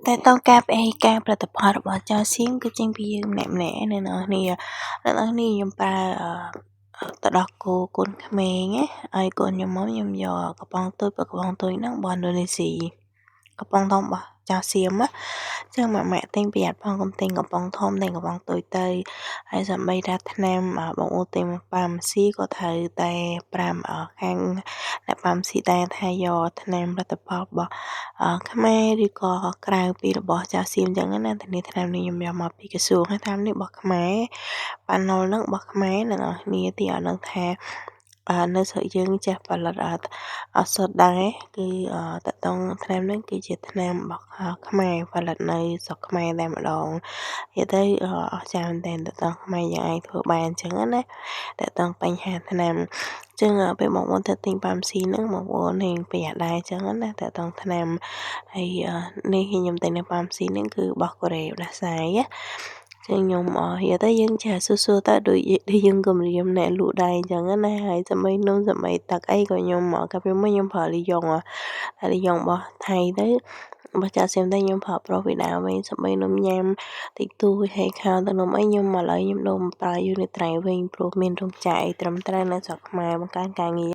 តែតង់ការផ្អែកការផលិតផលរបស់ចៅសៀមគឺចេញពីយើងម្នាក់ៗអ្នកនរគ្នាខ្ញុំប្រើទឹកដោះគោកូនក្មេងណាហើយកូនខ្ញុំមកខ្ញុំយកកំប៉ុងតូចហ្នឹងបោះឥណ្ឌូនេស៊ីកំប៉ុងធំរបស់ចៅសៀមណាចឹងម៉ាក់ទិញប្រយ័ត្នផងកុំទិញកំប៉ុងធំទិញកំប៉ុងតូចទៅហើយសូម្បីតែថ្នាំបងអូនទិញមកប៉ាម៉ាស៊ីក៏ត្រូវតែ5ខាងអ្នកប៉ាម៉ាស៊ីតែថាយកថ្នាំផលិតផលរបស់ខ្មែរឬក៏ក្រៅពីរបស់ចៅសៀមចឹងណាធានាថ្នាំនេះខ្ញុំយកមកពីក្រសួងហើយថ្នាំនេះរបស់ខ្មែរប៉ាណុលហ្នឹងរបស់ខ្មែរអ្នកនរគ្នាទីអត់ដឹងថានៅស្រុកយើងចេះផលិតអត់សុទ្ធដែរគឺតកតងថ្នាំហ្នឹងគឺជាថ្នាំរបស់ខ្មែរផលិតនៅស្រុកខ្មែរតែម្ដងនិយាយទៅអស្ចារ្យមែនទែនតកតងខ្មែរយើងអាចធ្វើបានអញ្ចឹងណាតកតងបញ្ហាថ្នាំចឹងពេលបងប្អូនទៅទិញប៉ាម៉ាស៊ីហ្នឹងបងប្អូននឹងប្រយ័ត្នដែរអញ្ចឹងណាតកតងថ្នាំហើយនេះខ្ញុំទិញនៅប៉ាម៉ាស៊ីហ្នឹងគឺរបស់កូរ៉េផ្ដាសាយណាចឹងខ្ញុំនិយាយទៅយើងចេះសួរទៅដូចយើងគំរាមអ្នកលក់ដែរអញ្ចឹងណាហើយសម័យនោះសម័យទឹកអីក៏ខ្ញុំកាលពីមុនខ្ញុំប្រើលីយ៉ុងរបស់ថៃទៅរបស់ចាសៀមទៅខ្ញុំប្រើប្រុសពីដើមវិញសម័យនំញ៉ាំតិចតួចហើយខាវទៅនំអីខ្ញុំឥឡូវខ្ញុំដូរប្រើយូនីត្រៃវិញព្រោះមានរោងចក្រអីត្រឹមត្រូវនៅស្រុកខ្មែរបង្កើនការងារ